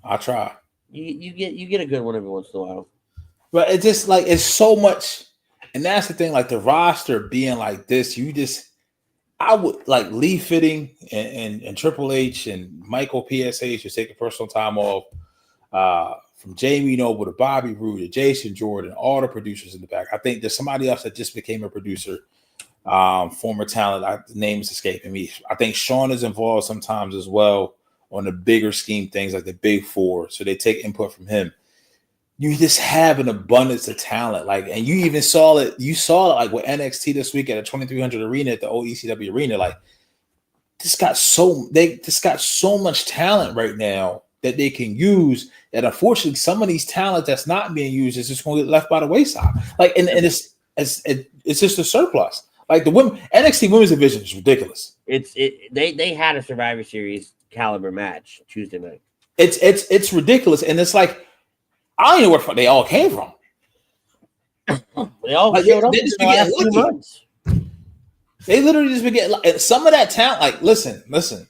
I try. You get a good one every once in a while. But it's just like it's so much, and that's the thing. Like the roster being like this, I would like Lee Fitting and Triple H and Michael PSH should take a personal time off. From Jamie Noble to Bobby Roode to Jason Jordan, all the producers in the back. I think there's somebody else that just became a producer, former talent. The name is escaping me. I think Sean is involved sometimes as well on the bigger scheme things like the Big Four. So they take input from him. You just have an abundance of talent. Like, and you even saw it. You saw it like with NXT this week at a 2300 arena at the old ECW arena. Like, they just got so much talent right now that they can use. That unfortunately, some of these talent that's not being used is just going to get left by the wayside. Like, and it's just a surplus. Like the NXT women's division is ridiculous. They had a Survivor Series caliber match Tuesday night. It's ridiculous, and it's like I don't know where they all came from. They all showed up. They literally just been getting some of that talent. Like, listen,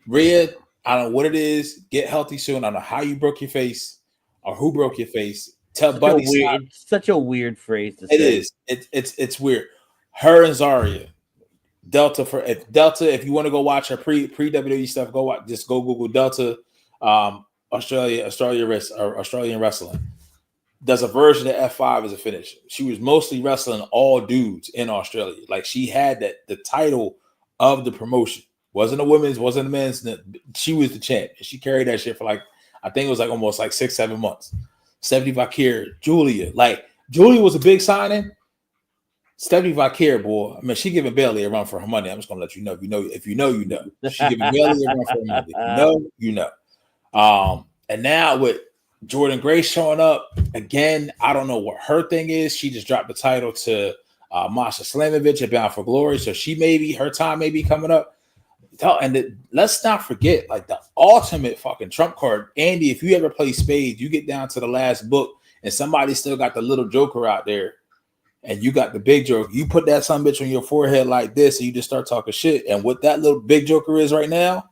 Rhea I don't know what it is. Get healthy soon. I don't know how you broke your face or who broke your face. Tell Buddy stop. It's such a weird phrase to It say. is. It's weird. Her and Zarya. Delta if you want to go watch her pre WWE stuff, go watch. Just go Google Delta, Australian wrestling. Does a version of F5 as a finish. She was mostly wrestling all dudes in Australia. Like she had the title of the promotion. Wasn't a women's, wasn't a men's. She was the champ. She carried that shit for like, I think it was like almost like 6-7 months. Stephanie Vakir, Julia. Like Julia was a big signing. Stephanie Vakir, boy. I mean, she giving Bailey a run for her money. I'm just gonna let you know. If you know, you know. She giving Bailey a run for her money. You know. And now with Jordan Grace showing up again, I don't know what her thing is. She just dropped the title to Masha Slamovich at Bound for Glory, so her time may be coming up. And let's not forget, like the ultimate fucking trump card, Andy. If you ever play spades, you get down to the last book, and somebody still got the little joker out there, and you got the big joker. You put that son bitch on your forehead like this, and you just start talking shit. And what that little big joker is right now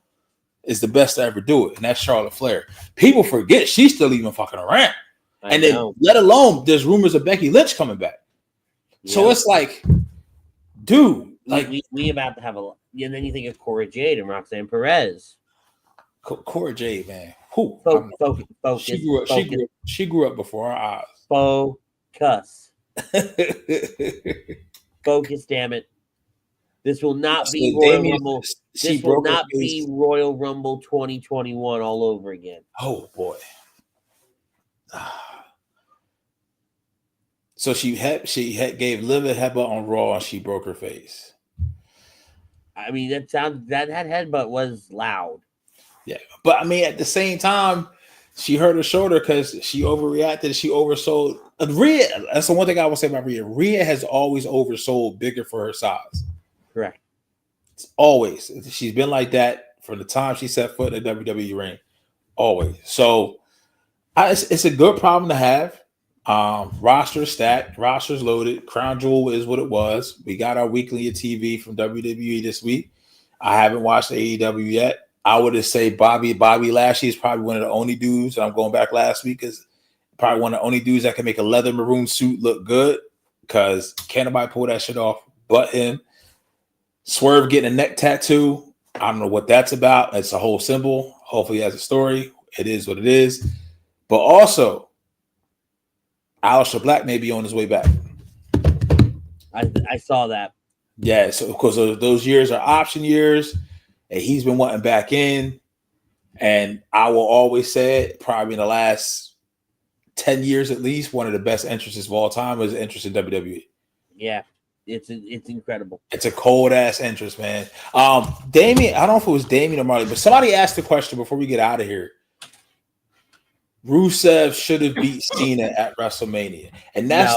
is the best to ever do it, and that's Charlotte Flair. People forget she's still even fucking around, and then let alone there's rumors of Becky Lynch coming back. Yeah. So it's like, dude, like we about to have a. And then you think of Cora Jade and Roxanne Perez. Cora Jade, man. Who? Focus. She grew up before our eyes. Focus. Focus, damn it. This will not be Royal Rumble. This will not be Royal Rumble 2021 all over again. Oh boy. So she gave Liv a headbutt on Raw and she broke her face. I mean, that headbutt was loud. Yeah, but I mean, at the same time, she hurt her shoulder because she overreacted. She oversold. Rhea, that's the one thing I will say about Rhea. Rhea has always oversold bigger for her size. Correct. It's always. She's been like that from the time she set foot in the WWE ring. Always. So it's a good problem to have. Roster stacked, rosters loaded. Crown Jewel is what it was. We got our weekly TV from WWE this week. I haven't watched AEW yet. I would just say Bobby Lashley is probably one of the only dudes. And I'm going back last week is probably one of the only dudes that can make a leather maroon suit look good because can't nobody pull that shit off but him. Swerve getting a neck tattoo. I don't know what that's about. It's a whole symbol. Hopefully it has a story. It is what it is. But also, Aleister Black may be on his way back. I saw that. Yeah, so because those years are option years, and he's been wanting back in. And I will always say it, probably in the last 10 years at least, one of the best entrances of all time was interest in WWE. Yeah, it's incredible. It's a cold ass entrance, man. Damien, I don't know if it was Damien or Marley, but somebody asked the question before we get out of here. Rusev should have beat Cena at WrestleMania. And that's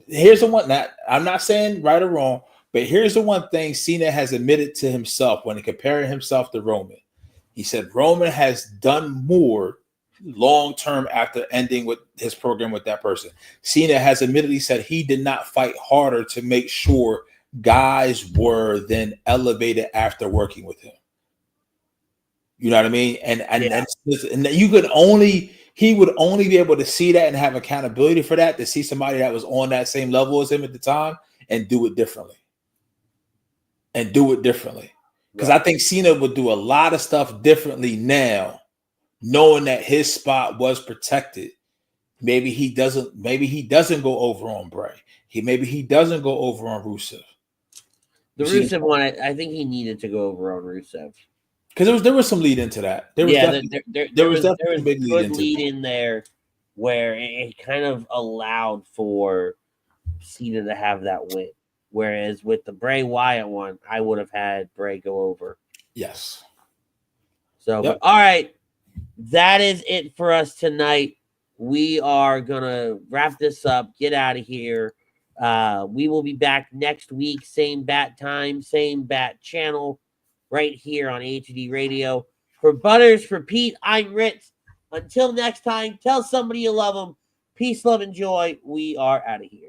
here's the one that I'm not saying right or wrong, but here's the one thing Cena has admitted to himself when comparing himself to Roman. He said Roman has done more long-term after ending with his program with that person. Cena has admittedly said he did not fight harder to make sure guys were then elevated after working with him. You know what I mean? And he would only be able to see that and have accountability for that, to see somebody that was on that same level as him at the time and do it differently. Because I think Cena would do a lot of stuff differently now, knowing that his spot was protected. Maybe he doesn't go over on Bray. Maybe he doesn't go over on Rusev. The Rusev one, I think he needed to go over on Rusev. Because there was some lead into that. There was a big lead in there where it kind of allowed for Cena to have that win. Whereas with the Bray Wyatt one, I would have had Bray go over. Yes. So, but, all right. That is it for us tonight. We are going to wrap this up, get out of here. We will be back next week. Same bat time, same bat channel. Right here on HD Radio. For Butters, for Pete, I'm Ritz. Until next time, tell somebody you love them. Peace, love, and joy. We are out of here.